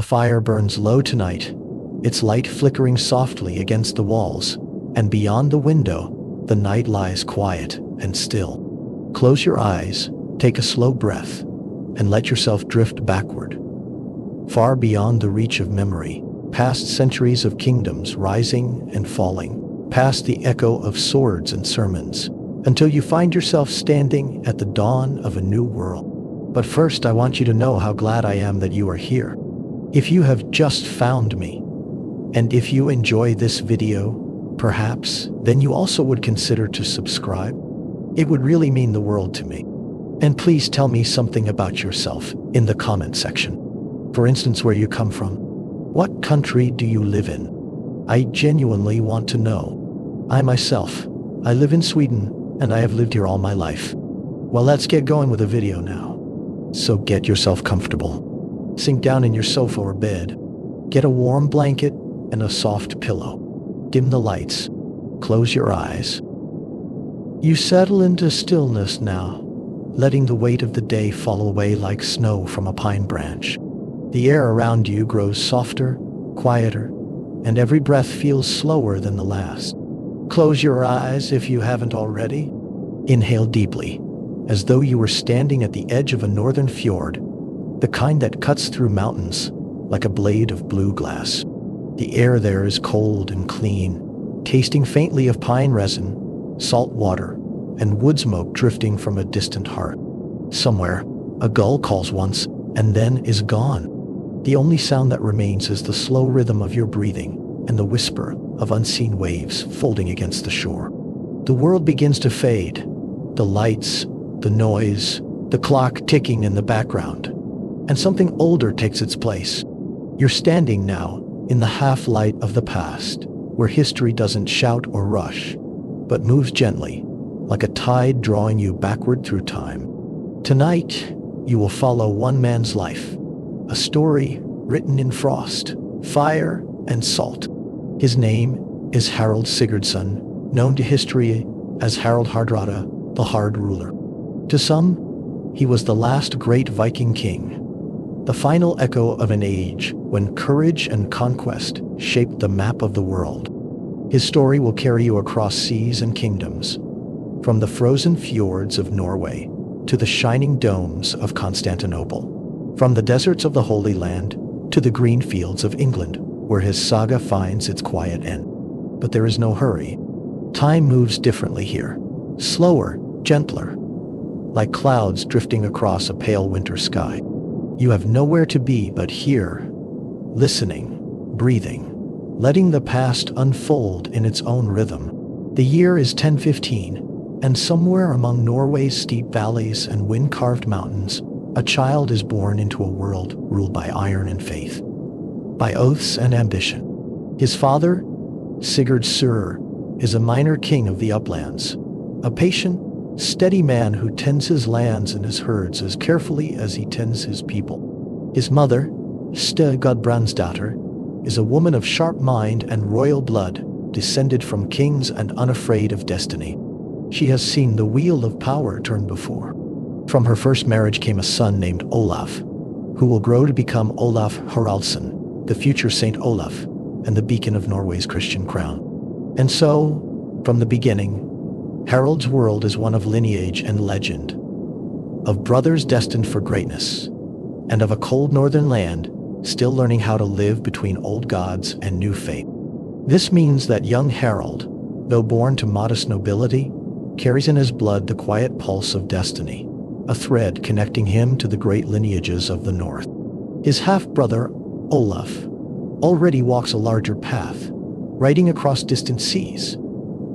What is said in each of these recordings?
fire burns low tonight, its light flickering softly against the walls, and beyond the window, the night lies quiet and still. Close your eyes, take a slow breath, and let yourself drift backward, far beyond the reach of memory, past centuries of kingdoms rising and falling, past the echo of swords and sermons, until you find yourself standing at the dawn of a new world. But first, I want you to know how glad I am that you are here. If you have just found me, and if you enjoy this video, perhaps, then you also would consider to subscribe. It would really mean the world to me. And please tell me something about yourself in the comment section. For instance, where you come from. What country do you live in? I genuinely want to know. I myself, I live in Sweden, and I have lived here all my life. Well, let's get going with the video now. So get yourself comfortable. Sink down in your sofa or bed. Get a warm blanket and a soft pillow. Dim the lights. Close your eyes. You settle into stillness now, letting the weight of the day fall away like snow from a pine branch. The air around you grows softer, quieter, and every breath feels slower than the last. Close your eyes if you haven't already. Inhale deeply, as though you were standing at the edge of a northern fjord, the kind that cuts through mountains like a blade of blue glass. The air there is cold and clean, tasting faintly of pine resin, salt water, and wood smoke drifting from a distant hearth. Somewhere, a gull calls once and then is gone. The only sound that remains is the slow rhythm of your breathing and the whisper of unseen waves folding against the shore. The world begins to fade. The lights, the noise, the clock ticking in the background, and something older takes its place. You're standing now in the half-light of the past, where history doesn't shout or rush, but moves gently, like a tide drawing you backward through time. Tonight, you will follow one man's life, a story written in frost, fire, and salt. His name is Harald Sigurdsson, known to history as Harald Hardrada, the Hard Ruler. To some, he was the last great Viking king, the final echo of an age when courage and conquest shaped the map of the world. His story will carry you across seas and kingdoms, from the frozen fjords of Norway to the shining domes of Constantinople, from the deserts of the Holy Land to the green fields of England, where his saga finds its quiet end. But there is no hurry. Time moves differently here, slower, gentler, like clouds drifting across a pale winter sky. You have nowhere to be but here, listening, breathing, letting the past unfold in its own rhythm. The year is 1015, and somewhere among Norway's steep valleys and wind-carved mountains, a child is born into a world ruled by iron and faith, by oaths and ambition. His father, Sigurd Sur, is a minor king of the uplands, a patient, steady man who tends his lands and his herds as carefully as he tends his people. His mother, Sta Gudbrandsdatter, is a woman of sharp mind and royal blood, descended from kings and unafraid of destiny. She has seen the wheel of power turn before. From her first marriage came a son named Olaf, who will grow to become Olaf Haraldsson, the future Saint Olaf, and the beacon of Norway's Christian crown. And so, from the beginning, Harald's world is one of lineage and legend, of brothers destined for greatness, and of a cold northern land still learning how to live between old gods and new fate. This means that young Harald, though born to modest nobility, carries in his blood the quiet pulse of destiny, a thread connecting him to the great lineages of the north. His half-brother, Olaf, already walks a larger path, riding across distant seas,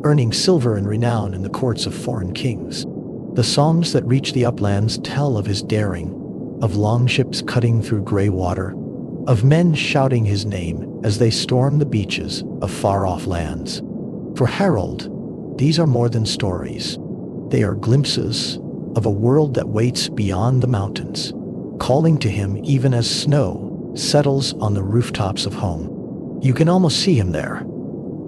earning silver and renown in the courts of foreign kings. The songs that reach the uplands tell of his daring, of longships cutting through gray water, of men shouting his name as they storm the beaches of far-off lands. For Harald, these are more than stories. They are glimpses of a world that waits beyond the mountains, calling to him even as snow settles on the rooftops of home. You can almost see him there,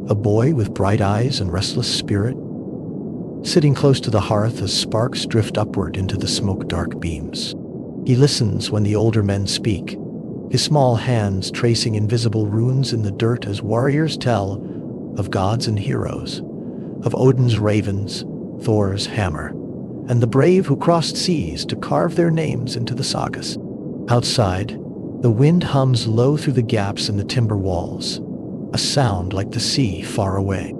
a boy with bright eyes and restless spirit, sitting close to the hearth as sparks drift upward into the smoke-dark beams. He listens when the older men speak, his small hands tracing invisible runes in the dirt as warriors tell of gods and heroes, of Odin's ravens, Thor's hammer, and the brave who crossed seas to carve their names into the sagas. Outside, the wind hums low through the gaps in the timber walls, a sound like the sea far away.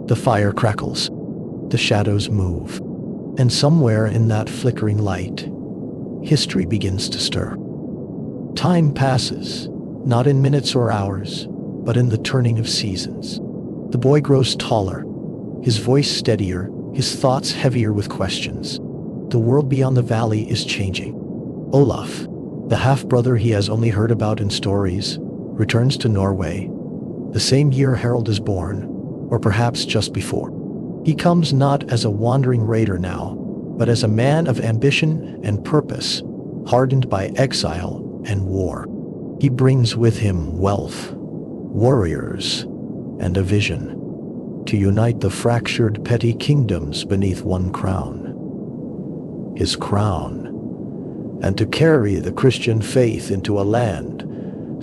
The fire crackles, the shadows move, and somewhere in that flickering light, history begins to stir. Time passes, not in minutes or hours, but in the turning of seasons. The boy grows taller, his voice steadier, his thoughts heavier with questions. The world beyond the valley is changing. Olaf, the half-brother he has only heard about in stories, returns to Norway, the same year Harald is born, or perhaps just before. He comes not as a wandering raider now, but as a man of ambition and purpose, hardened by exile and war. He brings with him wealth, warriors, and a vision to unite the fractured petty kingdoms beneath one crown, his crown, and to carry the Christian faith into a land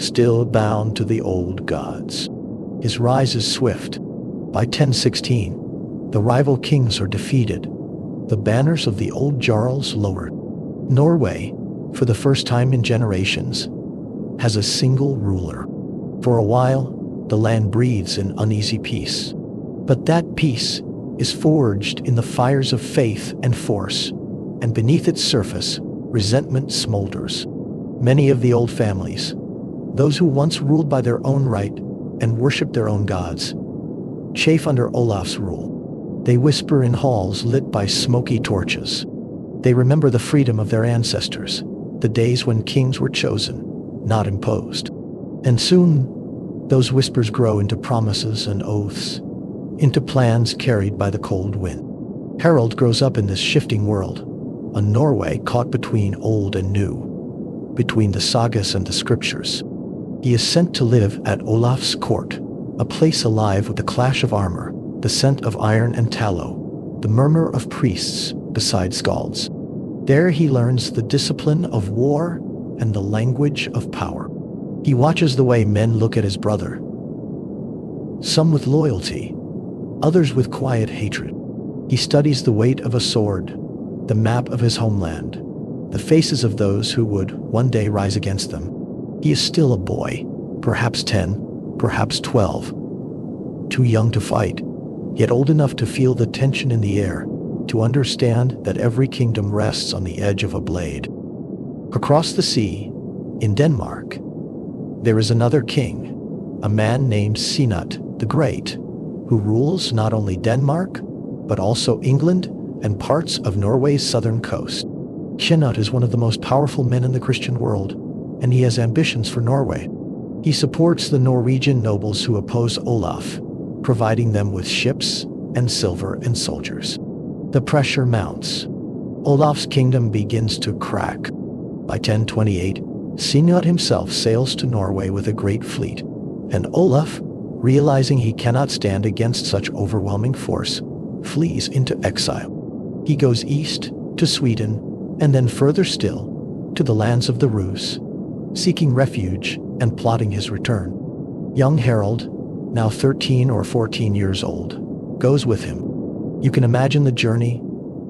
still bound to the old gods. His rise is swift. By 1016, the rival kings are defeated, the banners of the old jarls lowered. Norway, for the first time in generations, has a single ruler. For a while, the land breathes in uneasy peace. But that peace is forged in the fires of faith and force, and beneath its surface, resentment smolders. Many of the old families, those who once ruled by their own right and worshipped their own gods, chafe under Olaf's rule. They whisper in halls lit by smoky torches. They remember the freedom of their ancestors, the days when kings were chosen, not imposed. And soon, those whispers grow into promises and oaths, into plans carried by the cold wind. Harald grows up in this shifting world, a Norway caught between old and new, between the sagas and the scriptures. He is sent to live at Olaf's court, a place alive with the clash of armor, the scent of iron and tallow, the murmur of priests beside skalds. There he learns the discipline of war and the language of power. He watches the way men look at his brother, some with loyalty, others with quiet hatred. He studies the weight of a sword, the map of his homeland, the faces of those who would one day rise against them. He is still a boy, perhaps 10, perhaps 12, too young to fight, yet old enough to feel the tension in the air, to understand that every kingdom rests on the edge of a blade. Across the sea, in Denmark, there is another king, a man named Sinut the Great, who rules not only Denmark, but also England and parts of Norway's southern coast. Sinut is one of the most powerful men in the Christian world, and he has ambitions for Norway. He supports the Norwegian nobles who oppose Olaf, providing them with ships and silver and soldiers. The pressure mounts. Olaf's kingdom begins to crack. By 1028, Sinut himself sails to Norway with a great fleet, and Olaf, realizing he cannot stand against such overwhelming force, flees into exile. He goes east to Sweden, and then further still to the lands of the Rus, seeking refuge and plotting his return. Young Harald, now 13 or 14 years old, goes with him. You can imagine the journey,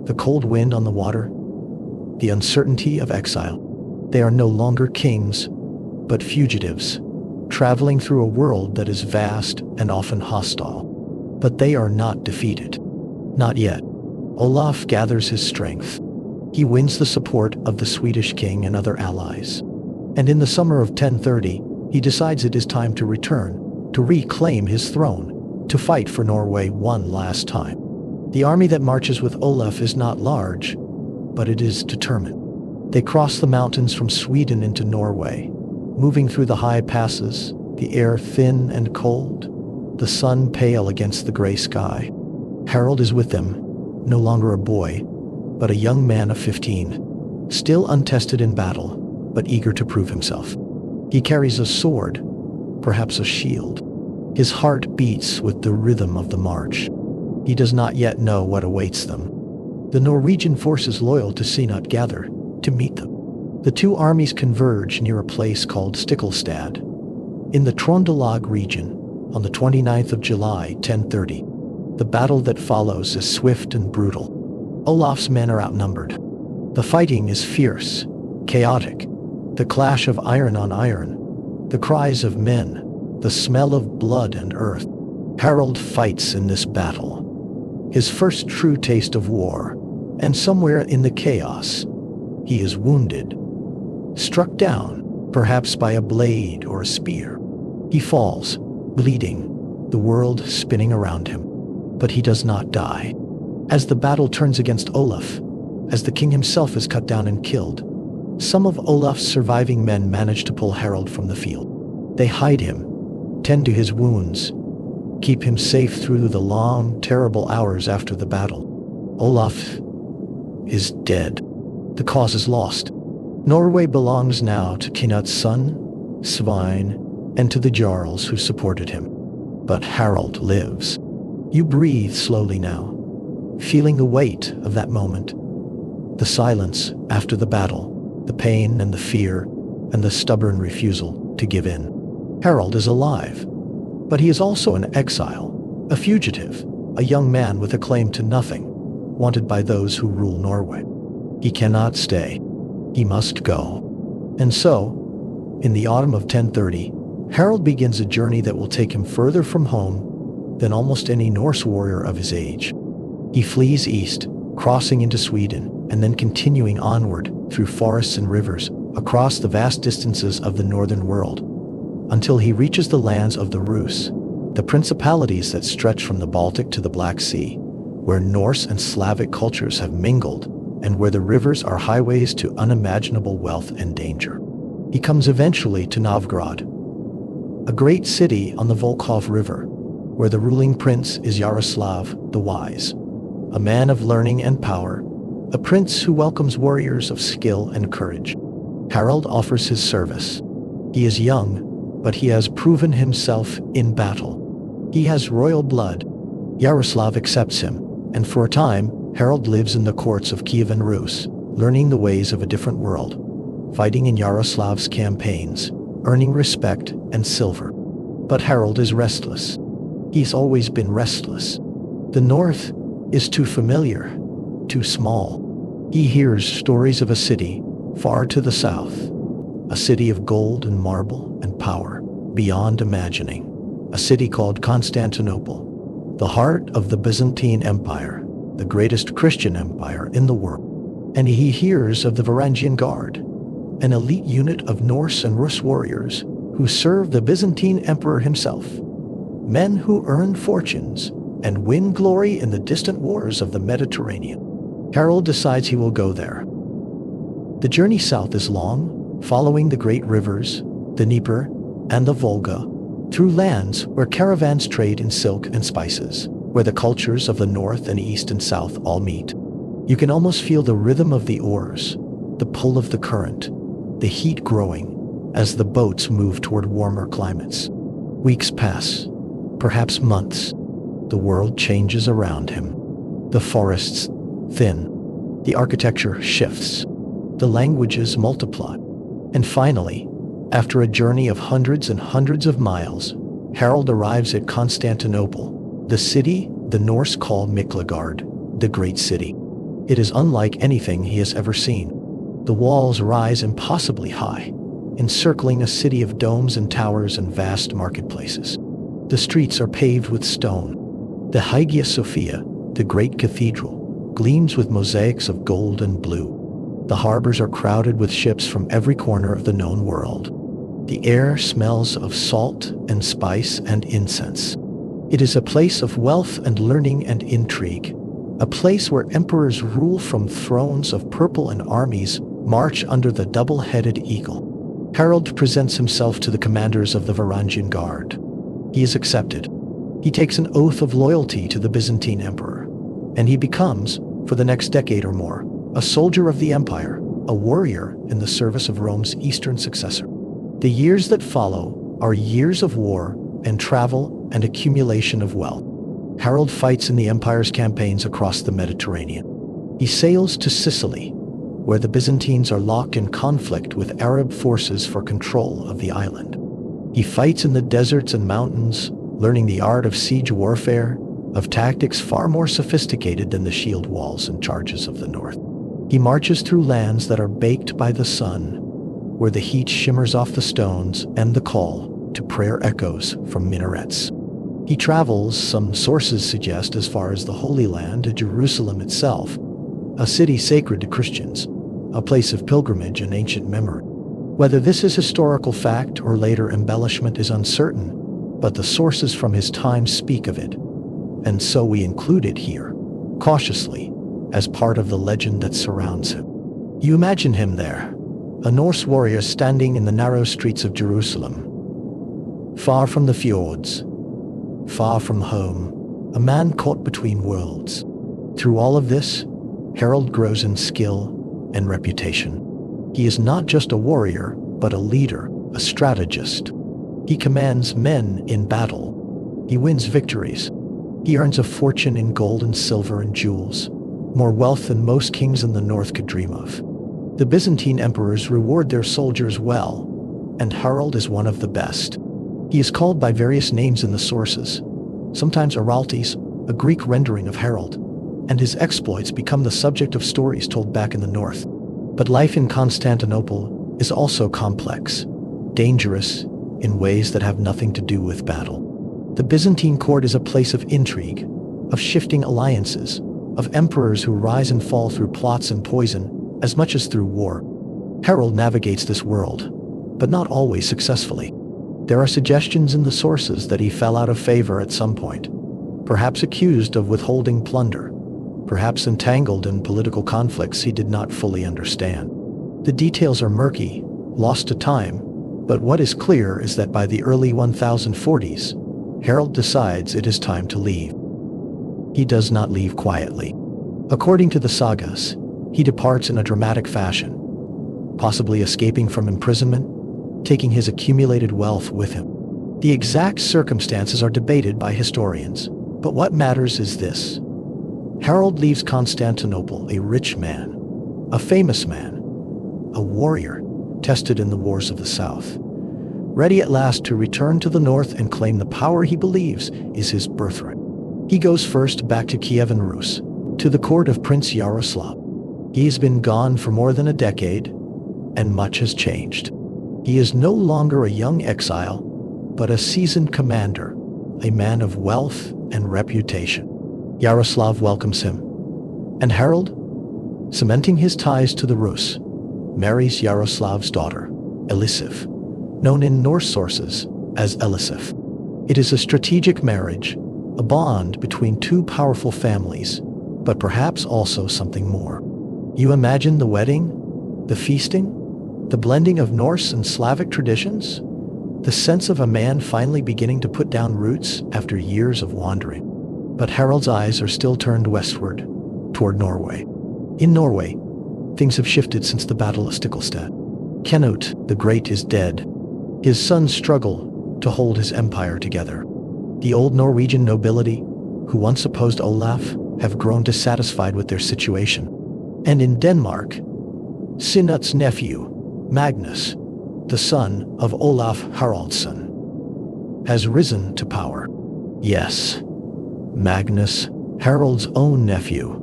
the cold wind on the water, the uncertainty of exile. They are no longer kings, but fugitives, traveling through a world that is vast and often hostile. But they are not defeated. Not yet. Olaf gathers his strength. He wins the support of the Swedish king and other allies. And in the summer of 1030, he decides it is time to return, to reclaim his throne, to fight for Norway one last time. The army that marches with Olaf is not large, but it is determined. They cross the mountains from Sweden into Norway, moving through the high passes, the air thin and cold, the sun pale against the gray sky. Harald is with them, no longer a boy, but a young man of 15, still untested in battle, but eager to prove himself. He carries a sword, perhaps a shield. His heart beats with the rhythm of the march. He does not yet know what awaits them. The Norwegian forces loyal to Sinut gather to meet them. The two armies converge near a place called Stiklestad, in the Trondelag region, on the 29th of July, 1030. The battle that follows is swift and brutal. Olaf's men are outnumbered. The fighting is fierce, chaotic, the clash of iron on iron, the cries of men, the smell of blood and earth. Harald fights in this battle, his first true taste of war, and somewhere in the chaos, he is wounded, struck down, perhaps by a blade or a spear. He falls, bleeding, the world spinning around him. But he does not die. As the battle turns against Olaf, as the king himself is cut down and killed, some of Olaf's surviving men manage to pull Harald from the field. They hide him, tend to his wounds, keep him safe through the long, terrible hours after the battle. Olaf is dead. The cause is lost. Norway belongs now to Knut's son, Svein, and to the Jarls who supported him. But Harald lives. You breathe slowly now, feeling the weight of that moment. The silence after the battle, the pain and the fear, and the stubborn refusal to give in. Harald is alive, but he is also an exile, a fugitive, a young man with a claim to nothing, wanted by those who rule Norway. He cannot stay. He must go. And so, in the autumn of 1030, Harald begins a journey that will take him further from home than almost any Norse warrior of his age. He flees east, crossing into Sweden, and then continuing onward through forests and rivers, across the vast distances of the northern world, until he reaches the lands of the Rus, the principalities that stretch from the Baltic to the Black Sea, where Norse and Slavic cultures have mingled, and where the rivers are highways to unimaginable wealth and danger. He comes eventually to Novgorod, a great city on the Volkhov River, where the ruling prince is Yaroslav the Wise, a man of learning and power, a prince who welcomes warriors of skill and courage. Harald offers his service. He is young, but he has proven himself in battle. He has royal blood. Yaroslav accepts him, and for a time, Harald lives in the courts of Kiev and Rus, learning the ways of a different world, fighting in Yaroslav's campaigns, earning respect and silver. But Harald is restless. He's always been restless. The north is too familiar, too small. He hears stories of a city far to the south, a city of gold and marble and power beyond imagining, a city called Constantinople, the heart of the Byzantine Empire, the greatest Christian empire in the world. And he hears of the Varangian Guard, an elite unit of Norse and Rus warriors who serve the Byzantine emperor himself. Men who earn fortunes and win glory in the distant wars of the Mediterranean. Harald decides he will go there. The journey south is long, following the great rivers, the Dnieper and the Volga, through lands where caravans trade in silk and spices, where the cultures of the north and east and south all meet. You can almost feel the rhythm of the oars, the pull of the current, the heat growing as the boats move toward warmer climates. Weeks pass. Perhaps months. The world changes around him. The forests thin. The architecture shifts. The languages multiply. And finally, after a journey of hundreds and hundreds of miles, Harald arrives at Constantinople, the city the Norse call Miklagard, the great city. It is unlike anything he has ever seen. The walls rise impossibly high, encircling a city of domes and towers and vast marketplaces. The streets are paved with stone. The Hagia Sophia, the great cathedral, gleams with mosaics of gold and blue. The harbors are crowded with ships from every corner of the known world. The air smells of salt and spice and incense. It is a place of wealth and learning and intrigue, a place where emperors rule from thrones of purple and armies march under the double-headed eagle. Harald presents himself to the commanders of the Varangian Guard. He is accepted. He takes an oath of loyalty to the Byzantine emperor, and he becomes, for the next decade or more, a soldier of the empire, a warrior in the service of Rome's eastern successor. The years that follow are years of war and travel and accumulation of wealth. Harald fights in the empire's campaigns across the Mediterranean. He sails to Sicily, where the Byzantines are locked in conflict with Arab forces for control of the island. He fights in the deserts and mountains, learning the art of siege warfare, of tactics far more sophisticated than the shield walls and charges of the north. He marches through lands that are baked by the sun, where the heat shimmers off the stones and the call to prayer echoes from minarets. He travels, some sources suggest, as far as the Holy Land, to Jerusalem itself, a city sacred to Christians, a place of pilgrimage and ancient memory. Whether this is historical fact or later embellishment is uncertain, but the sources from his time speak of it, and so we include it here, cautiously, as part of the legend that surrounds him. You imagine him there, a Norse warrior standing in the narrow streets of Jerusalem, far from the fjords, far from home, a man caught between worlds. Through all of this, Harald grows in skill and reputation. He is not just a warrior, but a leader, a strategist. He commands men in battle. He wins victories. He earns a fortune in gold and silver and jewels, more wealth than most kings in the north could dream of. The Byzantine emperors reward their soldiers well, and Harald is one of the best. He is called by various names in the sources, sometimes Araltes, a Greek rendering of Harald, and his exploits become the subject of stories told back in the north. But life in Constantinople is also complex, dangerous, in ways that have nothing to do with battle. The Byzantine court is a place of intrigue, of shifting alliances, of emperors who rise and fall through plots and poison, as much as through war. Harald navigates this world, but not always successfully. There are suggestions in the sources that he fell out of favor at some point, perhaps accused of withholding plunder, perhaps entangled in political conflicts he did not fully understand. The details are murky, lost to time, but what is clear is that by the early 1040s, Harald decides it is time to leave. He does not leave quietly. According to the sagas, he departs in a dramatic fashion, possibly escaping from imprisonment, taking his accumulated wealth with him. The exact circumstances are debated by historians, but what matters is this. Harald leaves Constantinople a rich man, a famous man, a warrior tested in the wars of the south, ready at last to return to the north and claim the power he believes is his birthright. He goes first back to Kiev and Rus, to the court of Prince Yaroslav. He's been gone for more than a decade, and much has changed. He is no longer a young exile, but a seasoned commander, a man of wealth and reputation. Yaroslav welcomes him, and Harald, cementing his ties to the Rus, marries Yaroslav's daughter, Elisif, known in Norse sources as Elisif. It is a strategic marriage, a bond between two powerful families, but perhaps also something more. You imagine the wedding, the feasting, the blending of Norse and Slavic traditions, the sense of a man finally beginning to put down roots after years of wandering. But Harald's eyes are still turned westward, toward Norway. In Norway, things have shifted since the Battle of Stiklestad. Canute the Great is dead. His sons struggle to hold his empire together. The old Norwegian nobility, who once opposed Olaf, have grown dissatisfied with their situation. And in Denmark, Sinut's nephew, Magnus, the son of Olaf Haraldsson, has risen to power. Yes, Magnus, Harald's own nephew,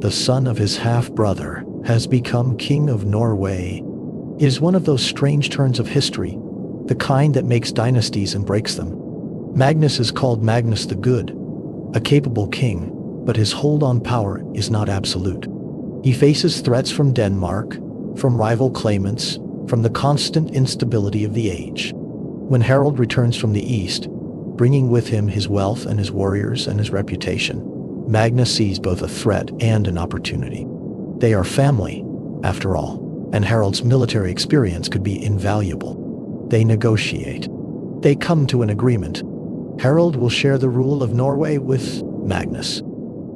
the son of his half-brother, has become king of Norway. It is one of those strange turns of history, the kind that makes dynasties and breaks them. Magnus is called Magnus the Good, a capable king, but his hold on power is not absolute. He faces threats from Denmark, from rival claimants, from the constant instability of the age. When Harald returns from the east, bringing with him his wealth and his warriors and his reputation, Magnus sees both a threat and an opportunity. They are family, after all, and Harald's military experience could be invaluable. They negotiate. They come to an agreement. Harald will share the rule of Norway with Magnus.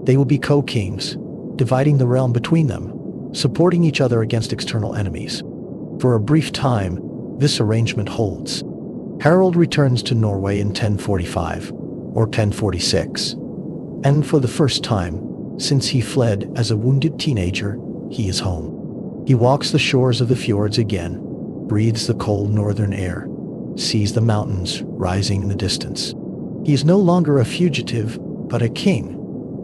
They will be co-kings, dividing the realm between them, supporting each other against external enemies. For a brief time, this arrangement holds. Harald returns to Norway in 1045, or 1046, and for the first time, since he fled as a wounded teenager, he is home. He walks the shores of the fjords again, breathes the cold northern air, sees the mountains rising in the distance. He is no longer a fugitive, but a king,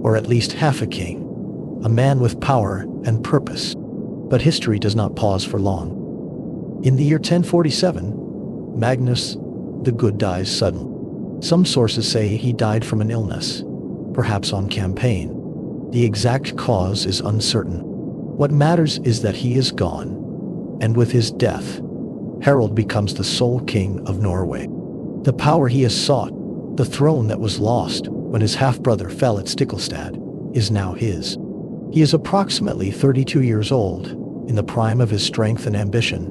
or at least half a king, a man with power and purpose. But history does not pause for long. In the year 1047, Magnus the Good dies suddenly. Some sources say he died from an illness, perhaps on campaign. The exact cause is uncertain. What matters is that he is gone, and with his death, Harald becomes the sole king of Norway. The power he has sought, the throne that was lost when his half-brother fell at Stiklestad, is now his. He is approximately 32 years old, in the prime of his strength and ambition,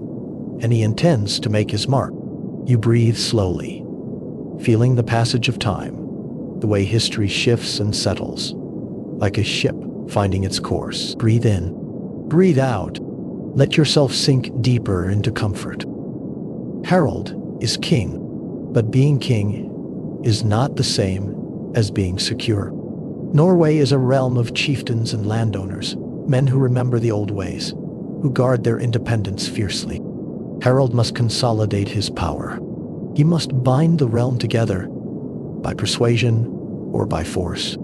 and he intends to make his mark. You breathe slowly, feeling the passage of time, the way history shifts and settles, like a ship finding its course. Breathe in, breathe out, let yourself sink deeper into comfort. Harald is king, but being king is not the same as being secure. Norway is a realm of chieftains and landowners, men who remember the old ways, who guard their independence fiercely. Harald must consolidate his power. He must bind the realm together, by persuasion or by force.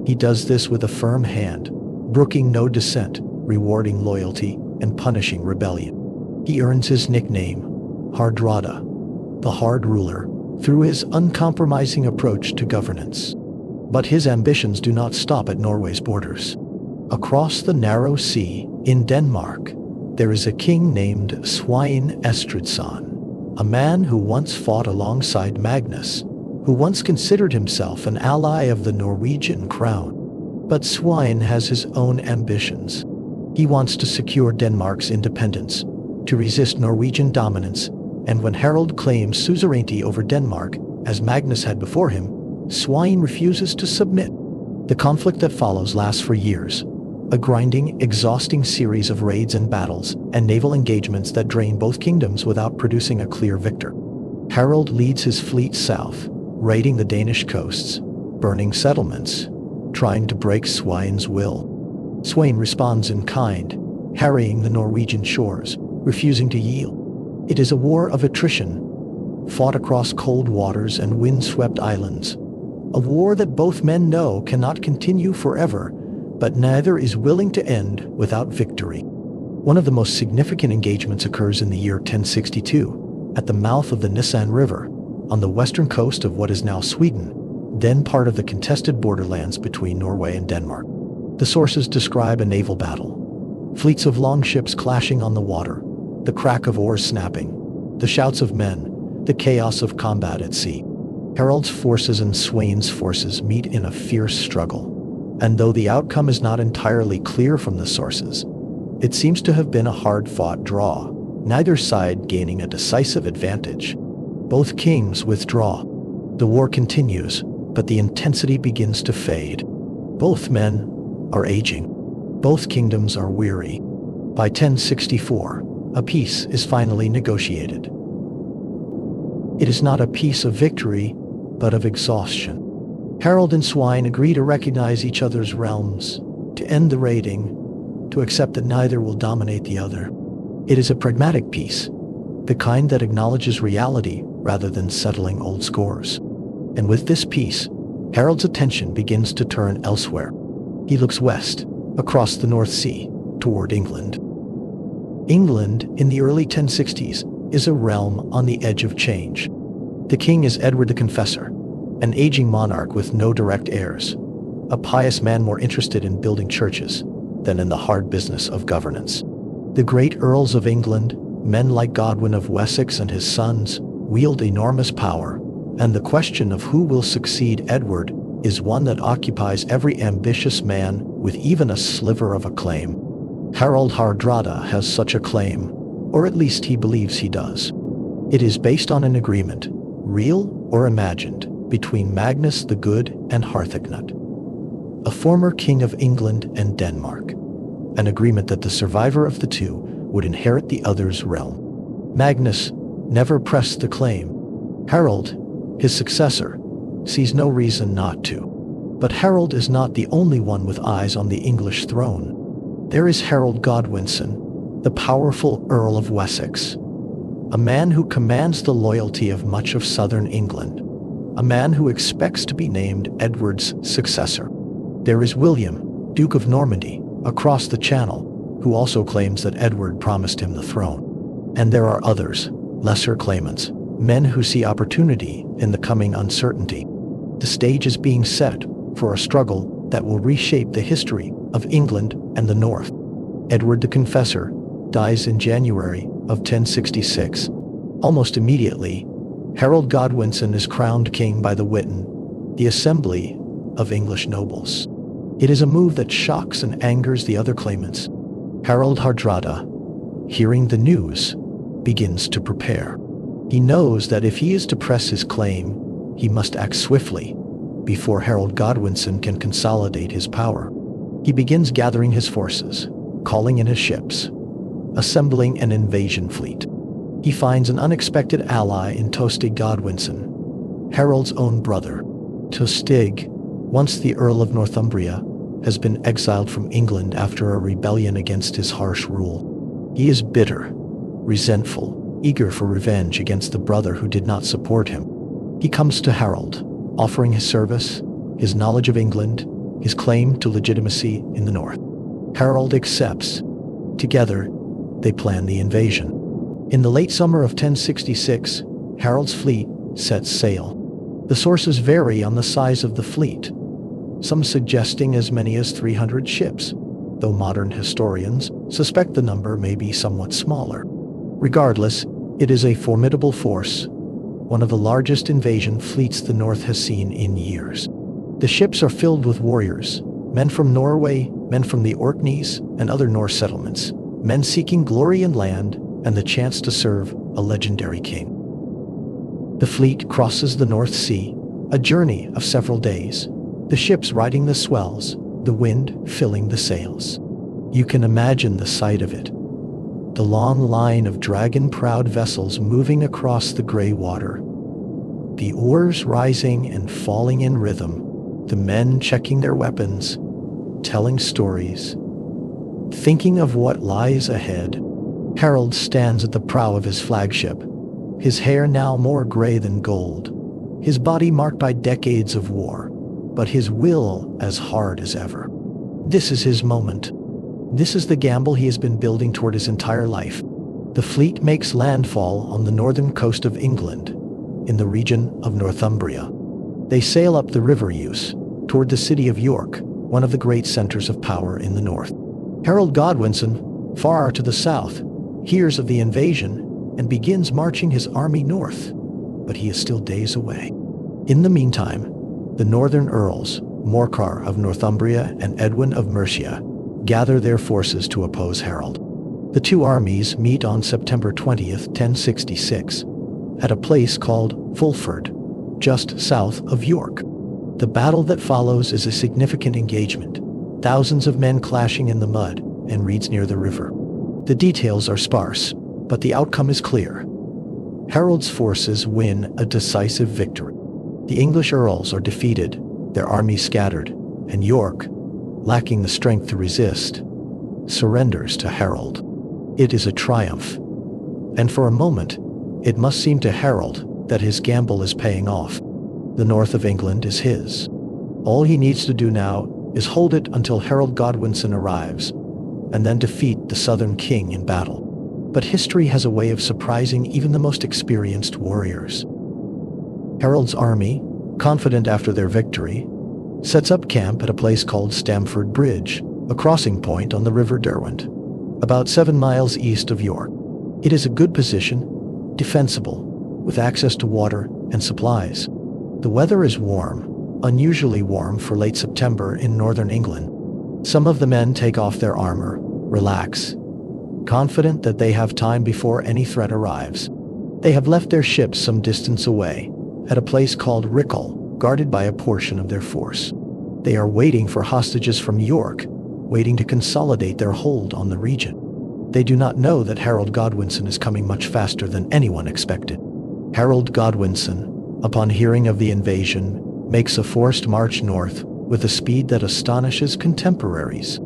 He does this with a firm hand, brooking no dissent, rewarding loyalty and punishing rebellion. He earns his nickname, Hardrada, the hard ruler, through his uncompromising approach to governance. But his ambitions do not stop at Norway's borders. Across the narrow sea, in Denmark, there is a king named Svein Estridsson, a man who once fought alongside Magnus, who once considered himself an ally of the Norwegian crown. But Svein has his own ambitions. He wants to secure Denmark's independence, to resist Norwegian dominance, and when Harald claims suzerainty over Denmark, as Magnus had before him, Svein refuses to submit. The conflict that follows lasts for years, a grinding, exhausting series of raids and battles and naval engagements that drain both kingdoms without producing a clear victor. Harald leads his fleet south, raiding the Danish coasts, burning settlements, trying to break Svein's will. Svein responds in kind, harrying the Norwegian shores, refusing to yield. It is a war of attrition, fought across cold waters and wind-swept islands. A war that both men know cannot continue forever, but neither is willing to end without victory. One of the most significant engagements occurs in the year 1062, at the mouth of the Nisan River, on the western coast of what is now Sweden, then part of the contested borderlands between Norway and Denmark. The sources describe a naval battle, fleets of longships clashing on the water, the crack of oars snapping, the shouts of men, the chaos of combat at sea. Harald's forces and Svein's forces meet in a fierce struggle, and though the outcome is not entirely clear from the sources, it seems to have been a hard-fought draw, neither side gaining a decisive advantage. Both kings withdraw. The war continues, but the intensity begins to fade. Both men are aging. Both kingdoms are weary. By 1064, a peace is finally negotiated. It is not a peace of victory, but of exhaustion. Harald and Svein agree to recognize each other's realms, to end the raiding, to accept that neither will dominate the other. It is a pragmatic peace, the kind that acknowledges reality rather than settling old scores. And with this peace, Harald's attention begins to turn elsewhere. He looks west, across the North Sea, toward England. England, in the early 1060s, is a realm on the edge of change. The king is Edward the Confessor, an aging monarch with no direct heirs, a pious man more interested in building churches than in the hard business of governance. The great earls of England, men like Godwin of Wessex and his sons, wield enormous power, and the question of who will succeed Edward is one that occupies every ambitious man with even a sliver of a claim. Harald Hardrada has such a claim, or at least he believes he does. It is based on an agreement, real or imagined, between Magnus the Good and Harthacnut, a former king of England and Denmark, an agreement that the survivor of the two would inherit the other's realm. Magnus never pressed the claim. Harald, his successor, sees no reason not to. But Harald is not the only one with eyes on the English throne. There is Harold Godwinson, the powerful Earl of Wessex, a man who commands the loyalty of much of southern England, a man who expects to be named Edward's successor. There is William, Duke of Normandy, across the Channel, who also claims that Edward promised him the throne. And there are others, lesser claimants, men who see opportunity in the coming uncertainty. The stage is being set for a struggle that will reshape the history of England and the North. Edward the Confessor dies in January of 1066. Almost immediately, Harold Godwinson is crowned king by the Witan, the assembly of English nobles. It is a move that shocks and angers the other claimants. Harald Hardrada, hearing the news, begins to prepare. He knows that if he is to press his claim, he must act swiftly before Harold Godwinson can consolidate his power. He begins gathering his forces, calling in his ships, assembling an invasion fleet. He finds an unexpected ally in Tostig Godwinson, Harold's own brother. Tostig, once the Earl of Northumbria, has been exiled from England after a rebellion against his harsh rule. He is bitter, resentful, eager for revenge against the brother who did not support him. He comes to Harold, offering his service, his knowledge of England, his claim to legitimacy in the north. Harold accepts. Together, they plan the invasion. In the late summer of 1066, Harold's fleet sets sail. The sources vary on the size of the fleet, some suggesting as many as 300 ships, though modern historians suspect the number may be somewhat smaller. Regardless, it is a formidable force, one of the largest invasion fleets the North has seen in years. The ships are filled with warriors, men from Norway, men from the Orkneys and other Norse settlements, men seeking glory in land and the chance to serve a legendary king. The fleet crosses the North Sea, a journey of several days, the ships riding the swells, the wind filling the sails. You can imagine the sight of it. The long line of dragon-prowed vessels moving across the gray water, the oars rising and falling in rhythm, the men checking their weapons, telling stories, thinking of what lies ahead. Harold stands at the prow of his flagship, his hair now more gray than gold, his body marked by decades of war, but his will as hard as ever. This is his moment. This is the gamble he has been building toward his entire life. The fleet makes landfall on the northern coast of England, in the region of Northumbria. They sail up the River Ouse, toward the city of York, one of the great centers of power in the north. Harold Godwinson, far to the south, hears of the invasion and begins marching his army north, but he is still days away. In the meantime, the northern earls, Morcar of Northumbria and Edwin of Mercia, gather their forces to oppose Harold. The two armies meet on September 20th, 1066, at a place called Fulford, just south of York. The battle that follows is a significant engagement, thousands of men clashing in the mud and reeds near the river. The details are sparse, but the outcome is clear. Harold's forces win a decisive victory. The English earls are defeated, their armies scattered, and York, lacking the strength to resist, surrenders to Harold. It is a triumph, and for a moment, it must seem to Harold that his gamble is paying off. The north of England is his. All he needs to do now is hold it until Harold Godwinson arrives, and then defeat the southern king in battle. But history has a way of surprising even the most experienced warriors. Harold's army, confident after their victory, sets up camp at a place called Stamford Bridge, a crossing point on the River Derwent, about 7 miles east of York. It is a good position, defensible, with access to water and supplies. The weather is warm, unusually warm for late September in northern England. Some of the men take off their armor, relax, confident that they have time before any threat arrives. They have left their ships some distance away, at a place called Rickle, guarded by a portion of their force. They are waiting for hostages from York, waiting to consolidate their hold on the region. They do not know that Harold Godwinson is coming much faster than anyone expected. Harold Godwinson, upon hearing of the invasion, makes a forced march north with a speed that astonishes contemporaries.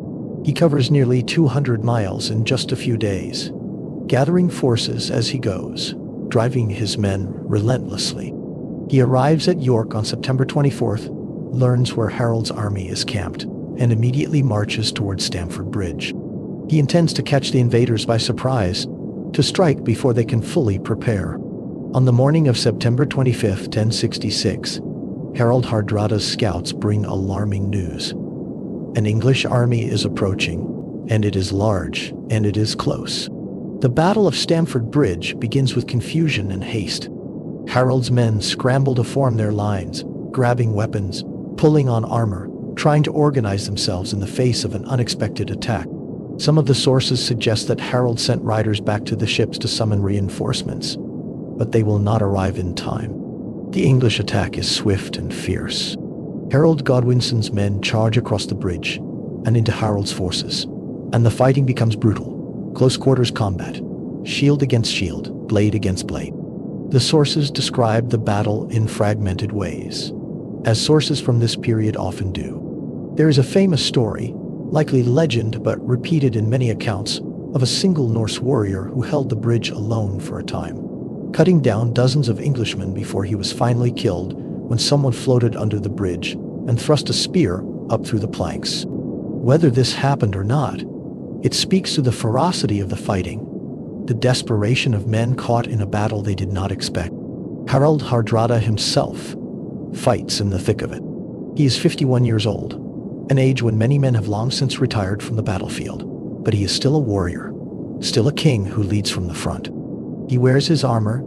He covers nearly 200 miles in just a few days, gathering forces as he goes, driving his men relentlessly. He arrives at York on September 24th, learns where Harold's army is camped, and immediately marches towards Stamford Bridge. He intends to catch the invaders by surprise, to strike before they can fully prepare. On the morning of September 25, 1066, Harald Hardrada's scouts bring alarming news. An English army is approaching, and it is large, and it is close. The Battle of Stamford Bridge begins with confusion and haste. Harold's men scramble to form their lines, grabbing weapons, pulling on armor, trying to organize themselves in the face of an unexpected attack. Some of the sources suggest that Harold sent riders back to the ships to summon reinforcements, but they will not arrive in time. The English attack is swift and fierce. Harold Godwinson's men charge across the bridge and into Harold's forces, and the fighting becomes brutal. Close quarters combat, shield against shield, blade against blade. The sources describe the battle in fragmented ways, as sources from this period often do. There is a famous story, likely legend but repeated in many accounts, of a single Norse warrior who held the bridge alone for a time, cutting down dozens of Englishmen before he was finally killed when someone floated under the bridge and thrust a spear up through the planks. Whether this happened or not, it speaks to the ferocity of the fighting, the desperation of men caught in a battle they did not expect. Harald Hardrada himself fights in the thick of it. He is 51 years old, an age when many men have long since retired from the battlefield, but he is still a warrior, still a king who leads from the front. He wears his armor,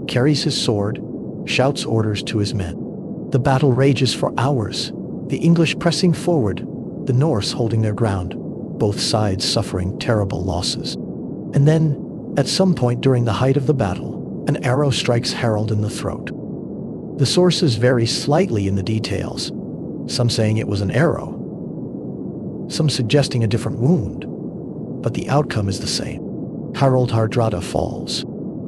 carries his sword, shouts orders to his men. The battle rages for hours, the English pressing forward, the Norse holding their ground, both sides suffering terrible losses. And then, at some point during the height of the battle, an arrow strikes Harold in the throat. The sources vary slightly in the details, some saying it was an arrow, some suggesting a different wound, but the outcome is the same. Harald Hardrada falls.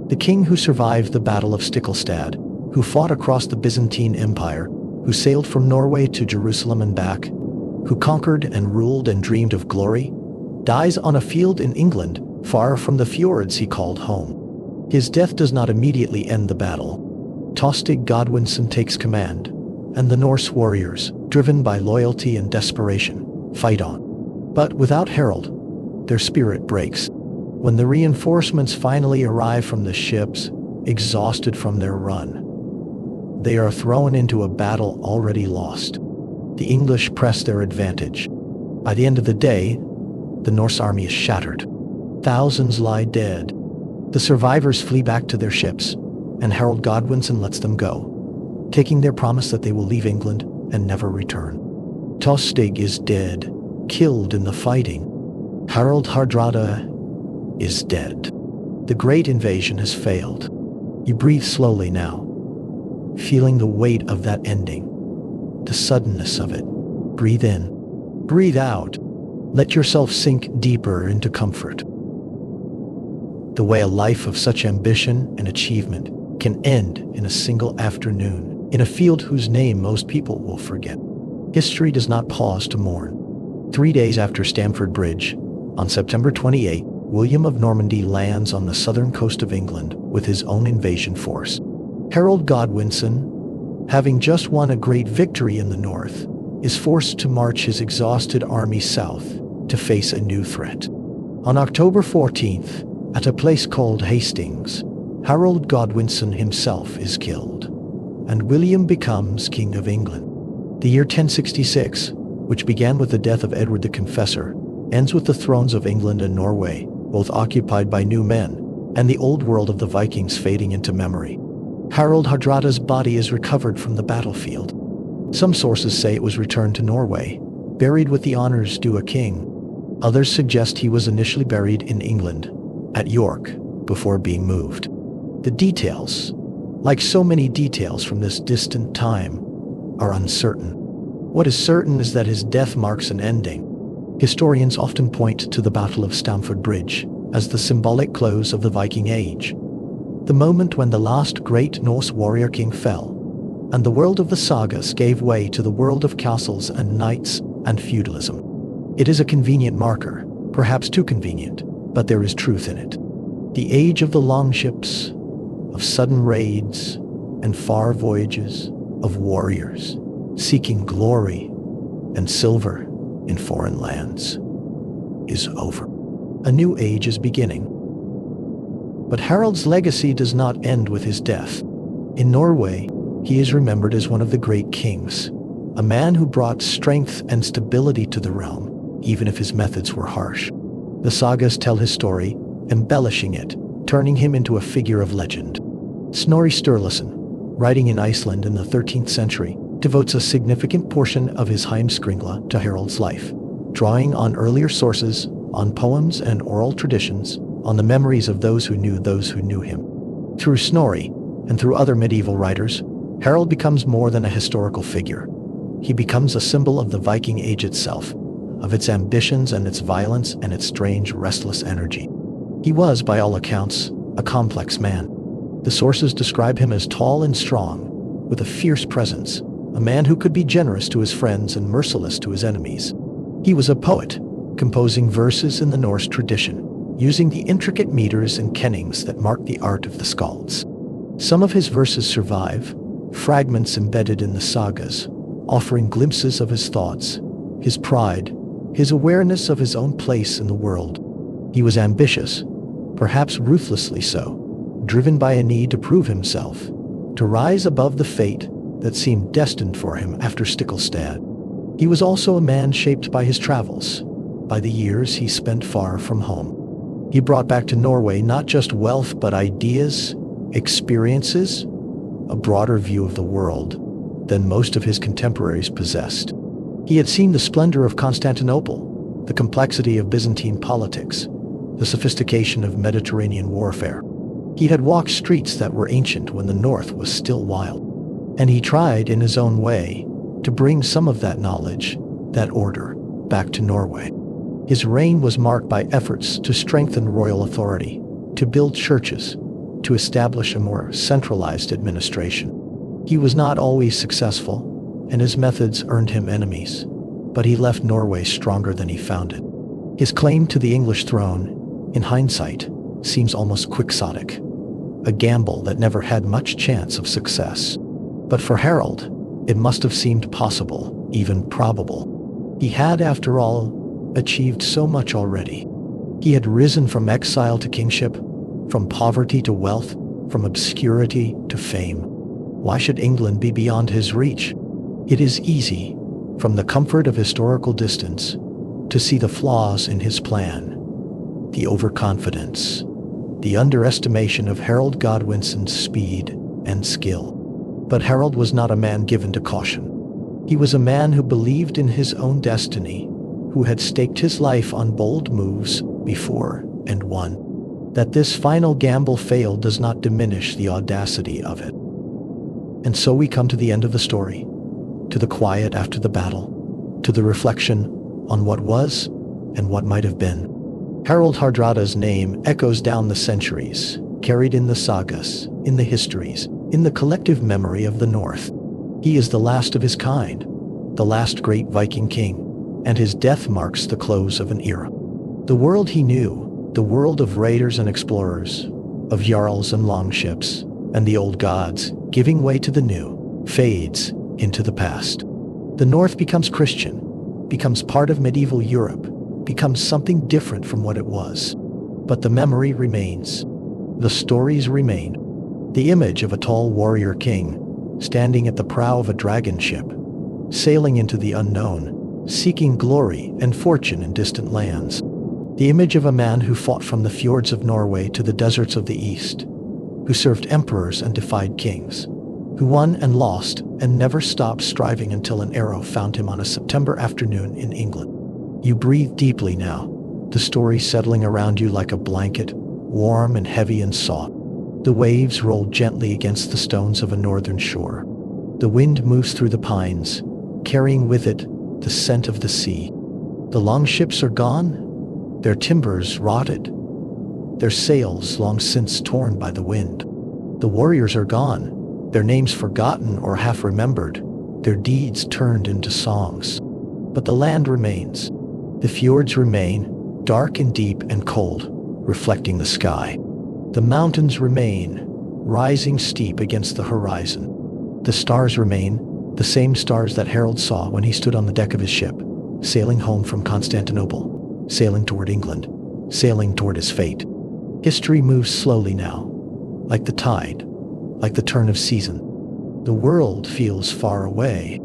The king who survived the Battle of Stiklestad, who fought across the Byzantine Empire, who sailed from Norway to Jerusalem and back, who conquered and ruled and dreamed of glory, dies on a field in England, far from the fjords he called home. His death does not immediately end the battle. Tostig Godwinson takes command, and the Norse warriors, driven by loyalty and desperation, fight on. But without Harold, their spirit breaks. When the reinforcements finally arrive from the ships, exhausted from their run, they are thrown into a battle already lost. The English press their advantage. By the end of the day, the Norse army is shattered. Thousands lie dead. The survivors flee back to their ships, and Harald Godwinson lets them go, taking their promise that they will leave England and never return. Tostig is dead, killed in the fighting. Harald Hardrada is dead. The great invasion has failed. You breathe slowly now, feeling the weight of that ending, the suddenness of it. Breathe in, breathe out. Let yourself sink deeper into comfort. The way a life of such ambition and achievement can end in a single afternoon, in a field whose name most people will forget. History does not pause to mourn. 3 days after Stamford Bridge, on September 28, William of Normandy lands on the southern coast of England with his own invasion force. Harald Godwinson, having just won a great victory in the north, is forced to march his exhausted army south to face a new threat. On October 14th, at a place called Hastings, Harald Godwinson himself is killed, and William becomes King of England. The year 1066, which began with the death of Edward the Confessor, ends with the thrones of England and Norway, both occupied by new men, and the old world of the Vikings fading into memory. Harald Hardrada's body is recovered from the battlefield. Some sources say it was returned to Norway, buried with the honors due a king. Others suggest he was initially buried in England, at York, before being moved. The details, like so many details from this distant time, are uncertain. What is certain is that his death marks an ending. Historians often point to the Battle of Stamford Bridge as the symbolic close of the Viking Age, the moment when the last great Norse warrior king fell, and the world of the sagas gave way to the world of castles and knights and feudalism. It is a convenient marker, perhaps too convenient, but there is truth in it. The age of the longships, of sudden raids and far voyages, of warriors seeking glory and silver in foreign lands, is over. A new age is beginning. But Harald's legacy does not end with his death. In Norway, he is remembered as one of the great kings, a man who brought strength and stability to the realm, even if his methods were harsh. The sagas tell his story, embellishing it, turning him into a figure of legend. Snorri Sturluson, writing in Iceland in the 13th century, devotes a significant portion of his Heimskringla to Harald's life, drawing on earlier sources, on poems and oral traditions, on the memories of those who knew him. Through Snorri, and through other medieval writers, Harald becomes more than a historical figure. He becomes a symbol of the Viking Age itself, of its ambitions and its violence and its strange, restless energy. He was, by all accounts, a complex man. The sources describe him as tall and strong, with a fierce presence, a man who could be generous to his friends and merciless to his enemies. He was a poet, composing verses in the Norse tradition, using the intricate meters and kennings that mark the art of the skalds. Some of his verses survive, fragments embedded in the sagas, offering glimpses of his thoughts, his pride, his awareness of his own place in the world. He was ambitious, perhaps ruthlessly so, driven by a need to prove himself, to rise above the fate that seemed destined for him after Stiklestad. He was also a man shaped by his travels, by the years he spent far from home. He brought back to Norway not just wealth but ideas, experiences, a broader view of the world than most of his contemporaries possessed. He had seen the splendor of Constantinople, the complexity of Byzantine politics, the sophistication of Mediterranean warfare. He had walked streets that were ancient when the North was still wild. And he tried, in his own way, to bring some of that knowledge, that order, back to Norway. His reign was marked by efforts to strengthen royal authority, to build churches, to establish a more centralized administration. He was not always successful, and his methods earned him enemies, but he left Norway stronger than he found it. His claim to the English throne, in hindsight, seems almost quixotic, a gamble that never had much chance of success. But for Harald, it must have seemed possible, even probable. He had, after all, achieved so much already. He had risen from exile to kingship, from poverty to wealth, from obscurity to fame. Why should England be beyond his reach? It is easy, from the comfort of historical distance, to see the flaws in his plan, the overconfidence, the underestimation of Harold Godwinson's speed and skill. But Harald was not a man given to caution. He was a man who believed in his own destiny, who had staked his life on bold moves before and won. That this final gamble failed does not diminish the audacity of it. And so we come to the end of the story, to the quiet after the battle, to the reflection on what was and what might have been. Harald Hardrada's name echoes down the centuries, carried in the sagas, in the histories, in the collective memory of the North. He is the last of his kind, the last great Viking king, and his death marks the close of an era. The world he knew, the world of raiders and explorers, of jarls and longships, and the old gods, giving way to the new, fades into the past. The North becomes Christian, becomes part of medieval Europe, becomes something different from what it was. But the memory remains. The stories remain. The image of a tall warrior king, standing at the prow of a dragon ship, sailing into the unknown, seeking glory and fortune in distant lands. The image of a man who fought from the fjords of Norway to the deserts of the east, who served emperors and defied kings, who won and lost and never stopped striving until an arrow found him on a September afternoon in England. You breathe deeply now, the story settling around you like a blanket, warm and heavy and soft. The waves roll gently against the stones of a northern shore. The wind moves through the pines, carrying with it the scent of the sea. The longships are gone, their timbers rotted, their sails long since torn by the wind. The warriors are gone, their names forgotten or half remembered, their deeds turned into songs. But the land remains. The fjords remain, dark and deep and cold, reflecting the sky. The mountains remain, rising steep against the horizon. The stars remain, the same stars that Harald saw when he stood on the deck of his ship, sailing home from Constantinople, sailing toward England, sailing toward his fate. History moves slowly now, like the tide, like the turn of season. The world feels far away.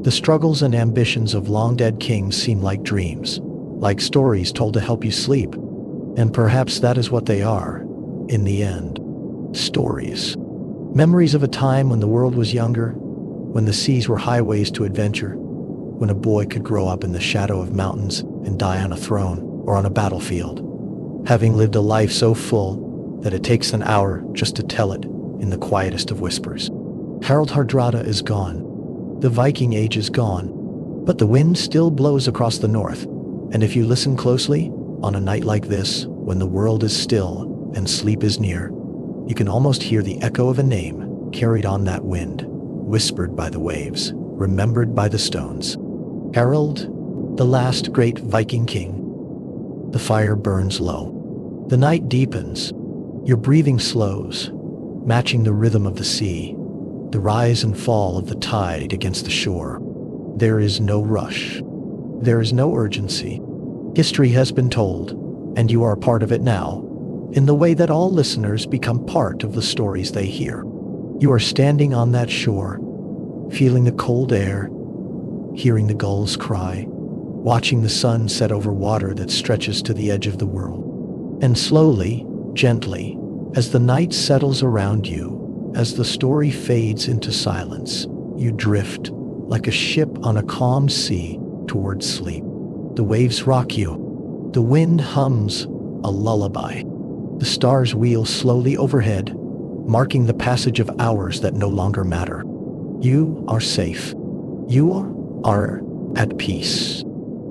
The struggles and ambitions of long-dead kings seem like dreams, like stories told to help you sleep. And perhaps that is what they are, in the end. Stories. Memories of a time when the world was younger, when the seas were highways to adventure, when a boy could grow up in the shadow of mountains and die on a throne or on a battlefield, having lived a life so full that it takes an hour just to tell it in the quietest of whispers. Harald Hardrada is gone. The Viking Age is gone. But the wind still blows across the north, and if you listen closely, on a night like this, when the world is still and sleep is near, you can almost hear the echo of a name carried on that wind, whispered by the waves, remembered by the stones. Harald, the last great Viking king. The fire burns low. The night deepens. Your breathing slows, matching the rhythm of the sea, the rise and fall of the tide against the shore. There is no rush. There is no urgency. History has been told, and you are part of it now, in the way that all listeners become part of the stories they hear. You are standing on that shore, feeling the cold air, hearing the gulls cry, watching the sun set over water that stretches to the edge of the world. And slowly, gently, as the night settles around you, as the story fades into silence, you drift, like a ship on a calm sea, towards sleep. The waves rock you. The wind hums a lullaby. The stars wheel slowly overhead, marking the passage of hours that no longer matter. You are safe. You are at peace.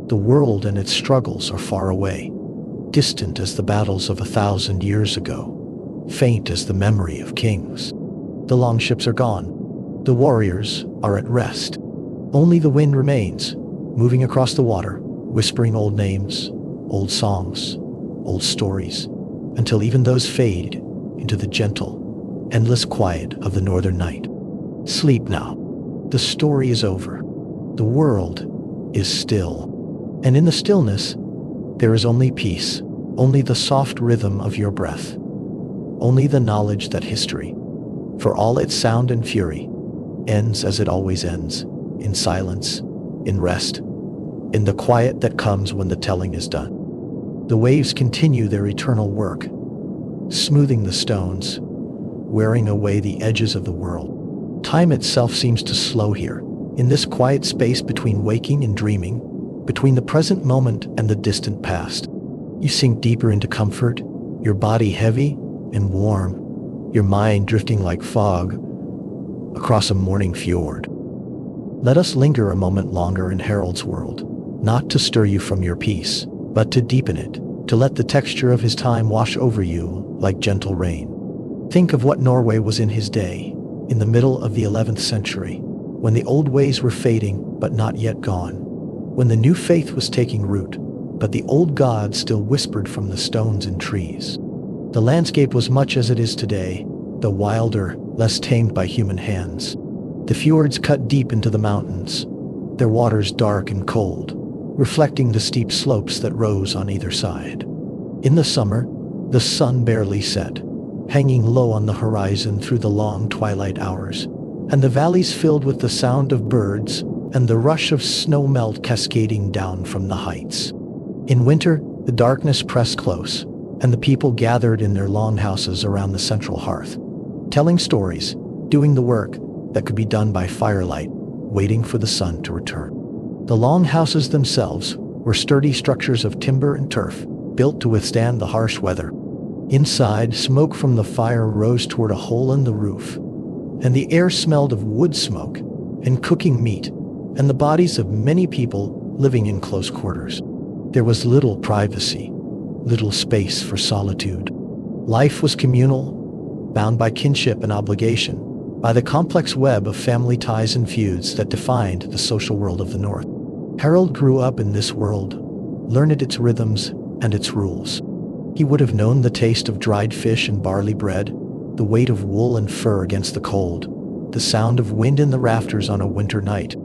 The world and its struggles are far away, distant as the battles of 1,000 years ago, faint as the memory of kings. The longships are gone. The warriors are at rest. Only the wind remains, moving across the water, whispering old names, old songs, old stories, until even those fade into the gentle, endless quiet of the northern night. Sleep now. The story is over. The world is still. And in the stillness, there is only peace, only the soft rhythm of your breath, only the knowledge that history, for all its sound and fury, ends as it always ends, in silence, in rest, in the quiet that comes when the telling is done. The waves continue their eternal work, smoothing the stones, wearing away the edges of the world. Time itself seems to slow here, in this quiet space between waking and dreaming, between the present moment and the distant past. You sink deeper into comfort, your body heavy and warm, your mind drifting like fog across a morning fjord. Let us linger a moment longer in Harald's world, not to stir you from your peace, but to deepen it, to let the texture of his time wash over you like gentle rain. Think of what Norway was in his day, in the middle of the 11th century, when the old ways were fading but not yet gone, when the new faith was taking root, but the old gods still whispered from the stones and trees. The landscape was much as it is today, though wilder, less tamed by human hands. The fjords cut deep into the mountains, their waters dark and cold, reflecting the steep slopes that rose on either side. In the summer, the sun barely set, hanging low on the horizon through the long twilight hours, and the valleys filled with the sound of birds and the rush of snow melt cascading down from the heights. In winter, the darkness pressed close, and the people gathered in their longhouses around the central hearth, telling stories, doing the work that could be done by firelight, waiting for the sun to return. The longhouses themselves were sturdy structures of timber and turf, built to withstand the harsh weather. Inside, smoke from the fire rose toward a hole in the roof, and the air smelled of wood smoke and cooking meat, and the bodies of many people living in close quarters. There was little privacy, little space for solitude. Life was communal, bound by kinship and obligation, by the complex web of family ties and feuds that defined the social world of the North. Harald grew up in this world, learned its rhythms and its rules. He would have known the taste of dried fish and barley bread, the weight of wool and fur against the cold, the sound of wind in the rafters on a winter night.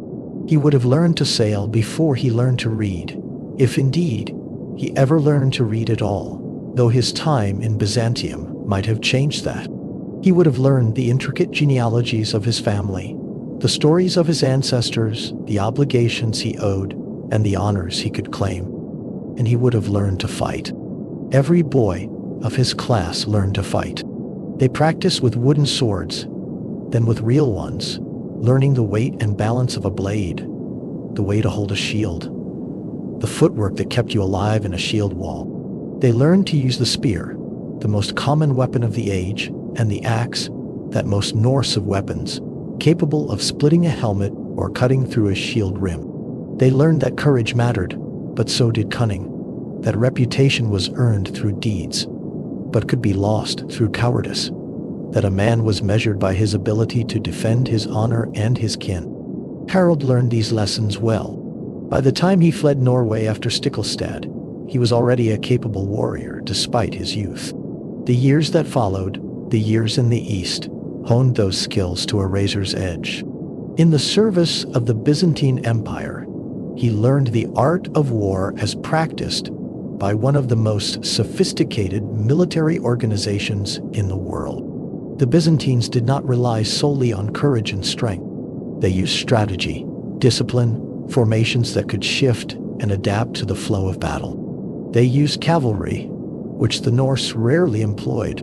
He would have learned to sail before he learned to read, if indeed he ever learned to read at all, though his time in Byzantium might have changed that. He would have learned the intricate genealogies of his family, the stories of his ancestors, the obligations he owed, and the honors he could claim. And he would have learned to fight. Every boy of his class learned to fight. They practiced with wooden swords, then with real ones, learning the weight and balance of a blade, the way to hold a shield, the footwork that kept you alive in a shield wall. They learned to use the spear, the most common weapon of the age, and the axe, that most Norse of weapons, capable of splitting a helmet or cutting through a shield rim. They learned that courage mattered, but so did cunning, that reputation was earned through deeds, but could be lost through cowardice, that a man was measured by his ability to defend his honor and his kin. Harald learned these lessons well. By the time he fled Norway after Stiklestad, he was already a capable warrior despite his youth. The years that followed, the years in the East, honed those skills to a razor's edge. In the service of the Byzantine Empire, he learned the art of war as practiced by one of the most sophisticated military organizations in the world. The Byzantines did not rely solely on courage and strength. They used strategy, discipline, formations that could shift and adapt to the flow of battle. They used cavalry, which the Norse rarely employed.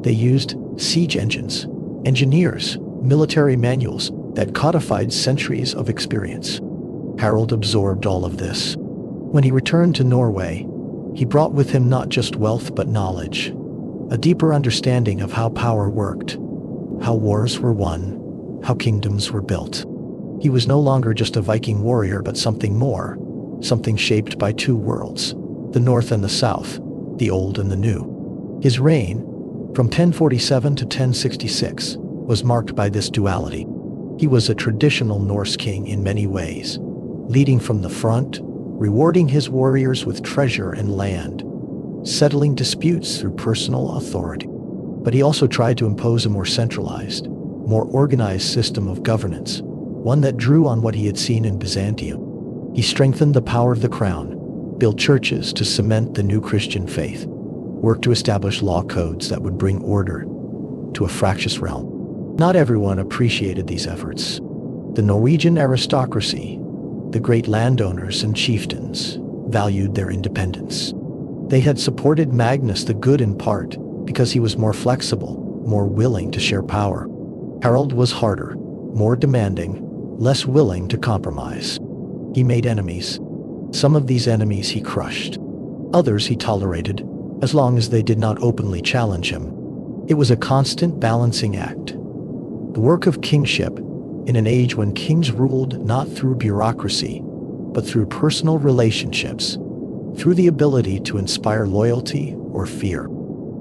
They used siege engines, engineers, military manuals that codified centuries of experience. Harald absorbed all of this. When he returned to Norway, he brought with him not just wealth but knowledge, a deeper understanding of how power worked, how wars were won, how kingdoms were built. He was no longer just a Viking warrior but something more, something shaped by two worlds, the North and the South, the old and the new. His reign, from 1047 to 1066, was marked by this duality. He was a traditional Norse king in many ways, leading from the front, rewarding his warriors with treasure and land, settling disputes through personal authority. But he also tried to impose a more centralized, more organized system of governance, one that drew on what he had seen in Byzantium. He strengthened the power of the crown, built churches to cement the new Christian faith, worked to establish law codes that would bring order to a fractious realm. Not everyone appreciated these efforts. The Norwegian aristocracy, the great landowners and chieftains, valued their independence. They had supported Magnus the Good in part because he was more flexible, more willing to share power. Harald was harder, more demanding, less willing to compromise. He made enemies. Some of these enemies he crushed. Others he tolerated, as long as they did not openly challenge him. It was a constant balancing act. The work of kingship, in an age when kings ruled not through bureaucracy, but through personal relationships, through the ability to inspire loyalty or fear.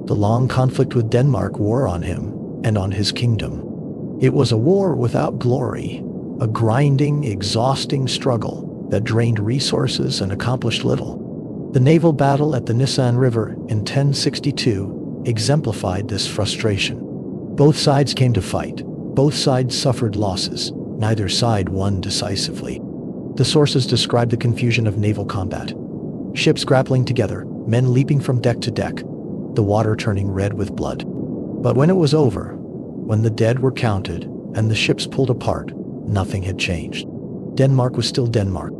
The long conflict with Denmark wore on him and on his kingdom. It was a war without glory, a grinding, exhausting struggle that drained resources and accomplished little. The naval battle at the Nisan River in 1062 exemplified this frustration. Both sides came to fight. Both sides suffered losses. Neither side won decisively. The sources describe the confusion of naval combat. Ships grappling together, men leaping from deck to deck, the water turning red with blood. But when it was over, when the dead were counted and the ships pulled apart, nothing had changed. Denmark was still Denmark.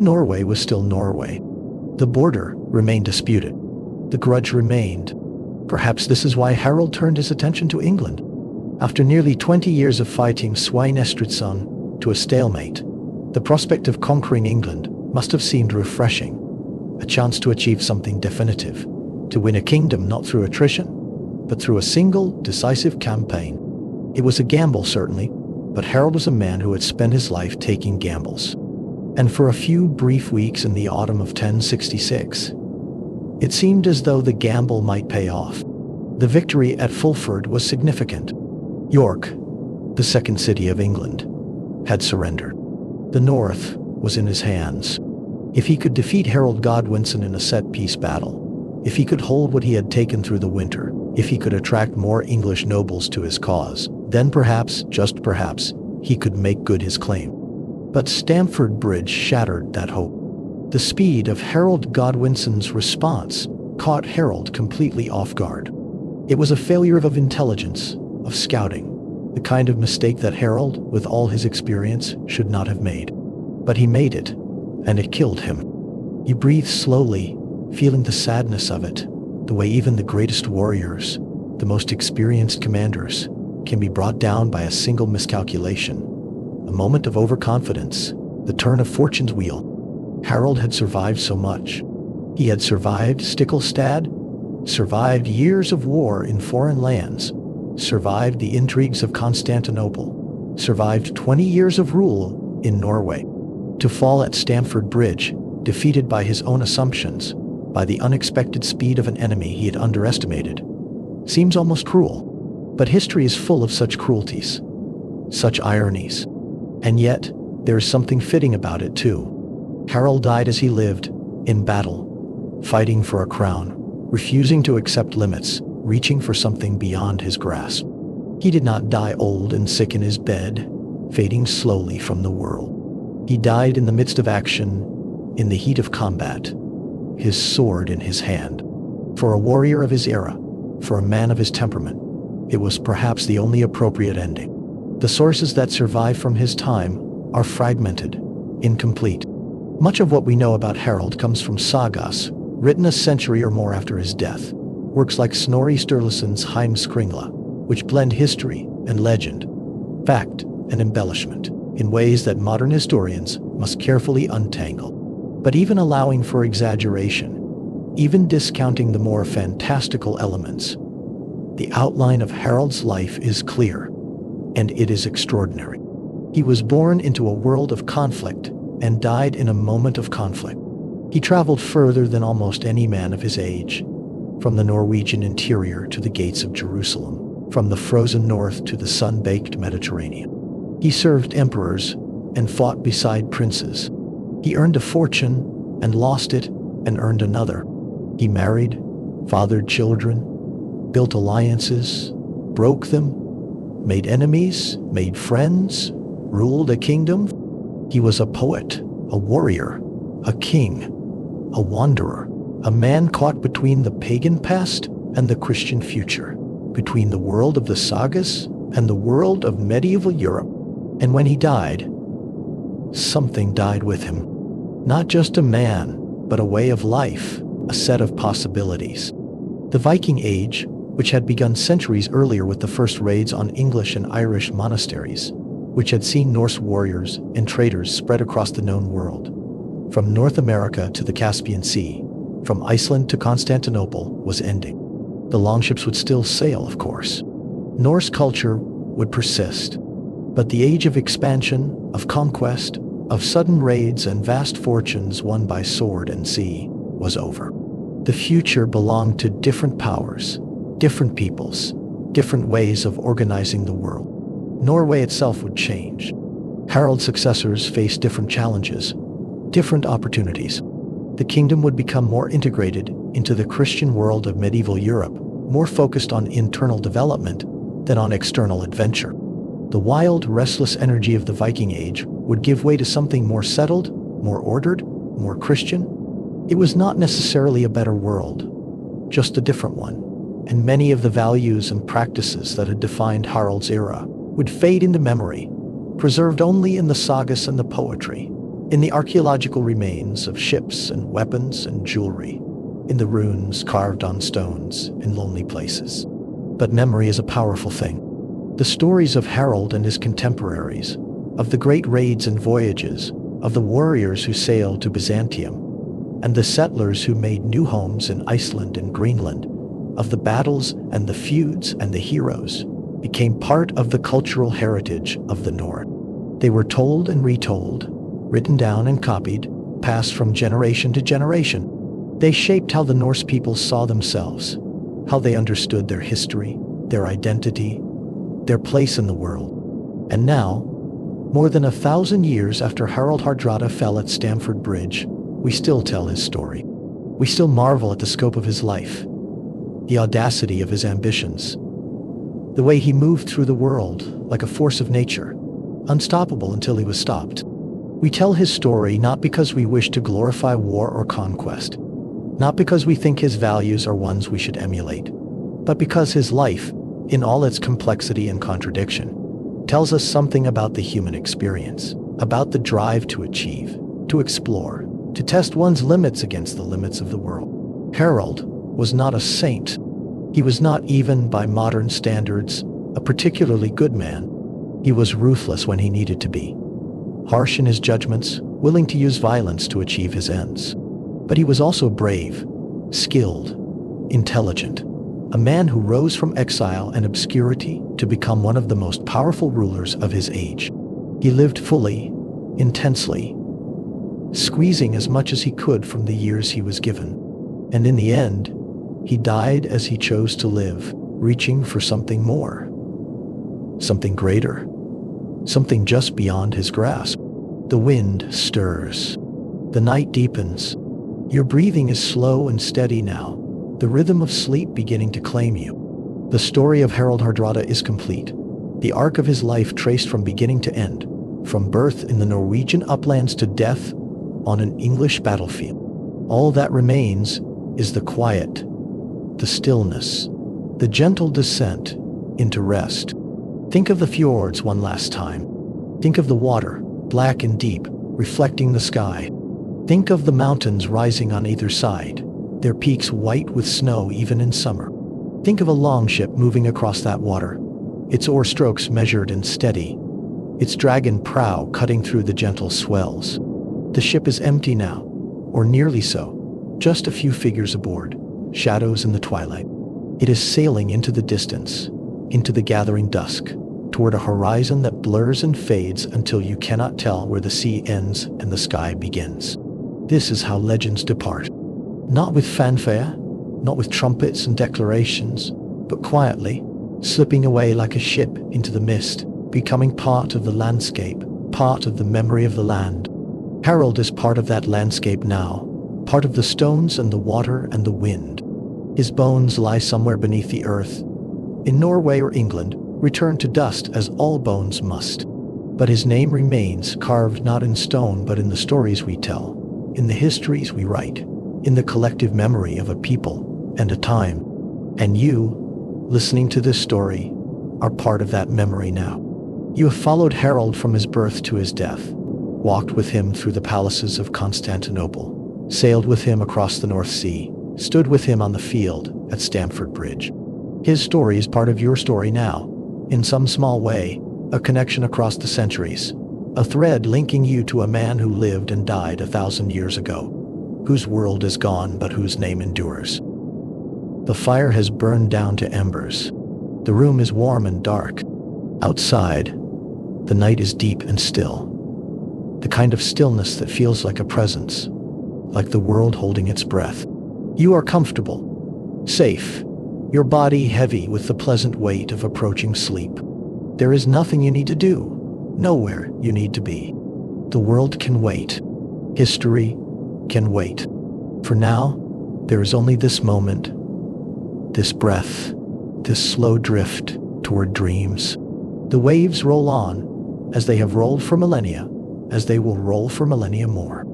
Norway was still Norway. The border remained disputed. The grudge remained. Perhaps this is why Harald turned his attention to England. After nearly 20 years of fighting Svein Estridsson to a stalemate, the prospect of conquering England must have seemed refreshing, a chance to achieve something definitive, to win a kingdom not through attrition, but through a single, decisive campaign. It was a gamble, certainly, but Harald was a man who had spent his life taking gambles. And for a few brief weeks in the autumn of 1066, it seemed as though the gamble might pay off. The victory at Fulford was significant. York, the second city of England, had surrendered. The north was in his hands. If he could defeat Harald Godwinson in a set-piece battle, if he could hold what he had taken through the winter, if he could attract more English nobles to his cause, then perhaps, just perhaps, he could make good his claim. But Stamford Bridge shattered that hope. The speed of Harald Godwinson's response caught Harald completely off guard. It was a failure of intelligence, of scouting, the kind of mistake that Harald, with all his experience, should not have made. But he made it, and it killed him. He breathed slowly, feeling the sadness of it, the way even the greatest warriors, the most experienced commanders, can be brought down by a single miscalculation, a moment of overconfidence, the turn of fortune's wheel. Harald had survived so much. He had survived Stiklestad, survived years of war in foreign lands, survived the intrigues of Constantinople, survived 20 years of rule in Norway. To fall at Stamford Bridge, defeated by his own assumptions, by the unexpected speed of an enemy he had underestimated, seems almost cruel. But history is full of such cruelties, such ironies. And yet, there is something fitting about it too. Harald died as he lived, in battle, fighting for a crown, refusing to accept limits, reaching for something beyond his grasp. He did not die old and sick in his bed, fading slowly from the world. He died in the midst of action, in the heat of combat, his sword in his hand. For a warrior of his era, for a man of his temperament, it was perhaps the only appropriate ending. The sources that survive from his time are fragmented, incomplete. Much of what we know about Harald comes from sagas, written a century or more after his death, works like Snorri Sturluson's Heimskringla, which blend history and legend, fact and embellishment, in ways that modern historians must carefully untangle. But even allowing for exaggeration, even discounting the more fantastical elements, the outline of Harald's life is clear, and it is extraordinary. He was born into a world of conflict and died in a moment of conflict. He traveled further than almost any man of his age, from the Norwegian interior to the gates of Jerusalem, from the frozen north to the sun-baked Mediterranean. He served emperors and fought beside princes. He earned a fortune and lost it and earned another. He married, fathered children, built alliances, broke them, made enemies, made friends, ruled a kingdom. He was a poet, a warrior, a king, a wanderer, a man caught between the pagan past and the Christian future, between the world of the sagas and the world of medieval Europe. And when he died, something died with him. Not just a man, but a way of life, a set of possibilities. The Viking Age, which had begun centuries earlier with the first raids on English and Irish monasteries, which had seen Norse warriors and traders spread across the known world, from North America to the Caspian Sea, from Iceland to Constantinople, was ending. The longships would still sail, of course. Norse culture would persist. But the age of expansion, of conquest, of sudden raids and vast fortunes won by sword and sea was over. The future belonged to different powers, different peoples, different ways of organizing the world. Norway itself would change. Harald's successors faced different challenges, different opportunities. The kingdom would become more integrated into the Christian world of medieval Europe, more focused on internal development than on external adventure. The wild, restless energy of the Viking Age would give way to something more settled, more ordered, more Christian. It was not necessarily a better world, just a different one, and many of the values and practices that had defined Harald's era would fade into memory, preserved only in the sagas and the poetry, in the archaeological remains of ships and weapons and jewelry, in the runes carved on stones in lonely places. But memory is a powerful thing. The stories of Harald and his contemporaries, of the great raids and voyages, of the warriors who sailed to Byzantium, and the settlers who made new homes in Iceland and Greenland, of the battles and the feuds and the heroes, became part of the cultural heritage of the North. They were told and retold, written down and copied, passed from generation to generation. They shaped how the Norse people saw themselves, how they understood their history, their identity, their place in the world. And now, more than 1,000 years after Harald Hardrada fell at Stamford Bridge, we still tell his story. We still marvel at the scope of his life, the audacity of his ambitions, the way he moved through the world like a force of nature, unstoppable until he was stopped. We tell his story not because we wish to glorify war or conquest, not because we think his values are ones we should emulate, but because his life, in all its complexity and contradiction, tells us something about the human experience, about the drive to achieve, to explore, to test one's limits against the limits of the world. Harald was not a saint. He was not, even by modern standards, a particularly good man. He was ruthless when he needed to be, harsh in his judgments, willing to use violence to achieve his ends. But he was also brave, skilled, intelligent, a man who rose from exile and obscurity to become one of the most powerful rulers of his age. He lived fully, intensely, squeezing as much as he could from the years he was given. And in the end, he died as he chose to live, reaching for something more, something greater, something just beyond his grasp. The wind stirs. The night deepens. Your breathing is slow and steady now, the rhythm of sleep beginning to claim you. The story of Harald Hardrada is complete, the arc of his life traced from beginning to end, from birth in the Norwegian uplands to death on an English battlefield. All that remains is the quiet, the stillness, the gentle descent into rest. Think of the fjords one last time. Think of the water, black and deep, reflecting the sky. Think of the mountains rising on either side, their peaks white with snow even in summer. Think of a longship moving across that water, its oar strokes measured and steady, its dragon prow cutting through the gentle swells. The ship is empty now, or nearly so, just a few figures aboard, shadows in the twilight. It is sailing into the distance, into the gathering dusk, toward a horizon that blurs and fades until you cannot tell where the sea ends and the sky begins. This is how legends depart. Not with fanfare, not with trumpets and declarations, but quietly, slipping away like a ship into the mist, becoming part of the landscape, part of the memory of the land. Harald is part of that landscape now, part of the stones and the water and the wind. His bones lie somewhere beneath the earth, in Norway or England, returned to dust as all bones must. But his name remains carved not in stone but in the stories we tell, in the histories we write, in the collective memory of a people and a time. And you, listening to this story, are part of that memory now. You have followed Harald from his birth to his death, walked with him through the palaces of Constantinople, sailed with him across the North Sea, stood with him on the field at Stamford Bridge. His story is part of your story now, in some small way, a connection across the centuries, a thread linking you to a man who lived and died 1,000 years ago, whose world is gone but whose name endures. The fire has burned down to embers. The room is warm and dark. Outside, the night is deep and still, the kind of stillness that feels like a presence, like the world holding its breath. You are comfortable, safe, your body heavy with the pleasant weight of approaching sleep. There is nothing you need to do, nowhere you need to be. The world can wait. History can wait. For now, there is only this moment, this breath, this slow drift toward dreams. The waves roll on, as they have rolled for millennia, as they will roll for millennia more.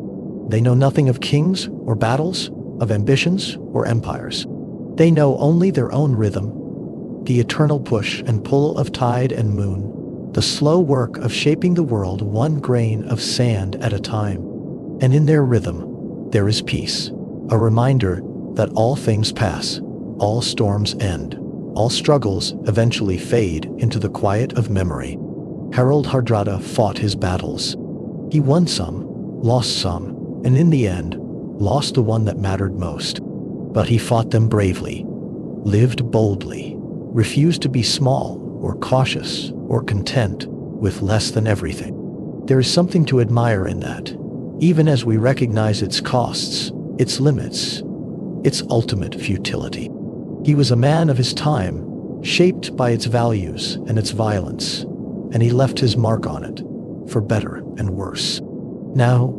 They know nothing of kings or battles, of ambitions or empires. They know only their own rhythm, the eternal push and pull of tide and moon, the slow work of shaping the world one grain of sand at a time. And in their rhythm, there is peace, a reminder that all things pass, all storms end, all struggles eventually fade into the quiet of memory. Harald Hardrada fought his battles. He won some, lost some, and in the end, lost the one that mattered most. But he fought them bravely, lived boldly, refused to be small or cautious or content with less than everything. There is something to admire in that, even as we recognize its costs, its limits, its ultimate futility. He was a man of his time, shaped by its values and its violence, and he left his mark on it, for better and worse. Now,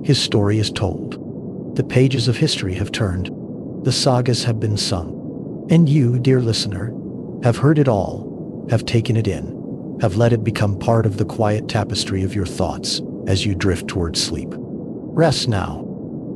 His story is told. The pages of history have turned. The sagas have been sung. And you, dear listener, have heard it all, have taken it in, have let it become part of the quiet tapestry of your thoughts as you drift towards sleep. Rest now.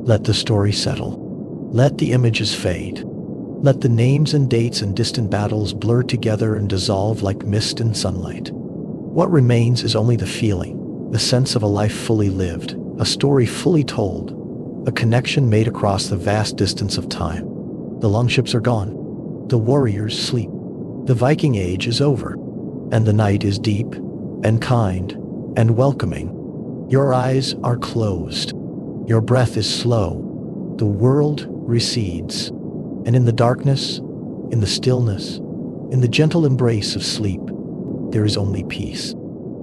Let the story settle. Let the images fade. Let the names and dates and distant battles blur together and dissolve like mist in sunlight. What remains is only the feeling, the sense of a life fully lived, a story fully told, a connection made across the vast distance of time. The longships are gone. The warriors sleep. The Viking Age is over. And the night is deep and kind and welcoming. Your eyes are closed. Your breath is slow. The world recedes. And in the darkness, in the stillness, in the gentle embrace of sleep, there is only peace.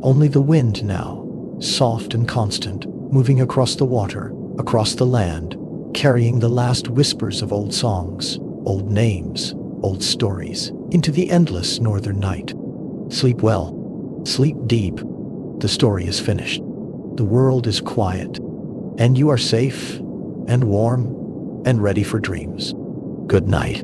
Only the wind now, soft and constant, moving across the water, across the land, carrying the last whispers of old songs, old names, old stories, into the endless northern night. Sleep well. Sleep deep. The story is finished. The world is quiet. And you are safe and warm and ready for dreams. Good night.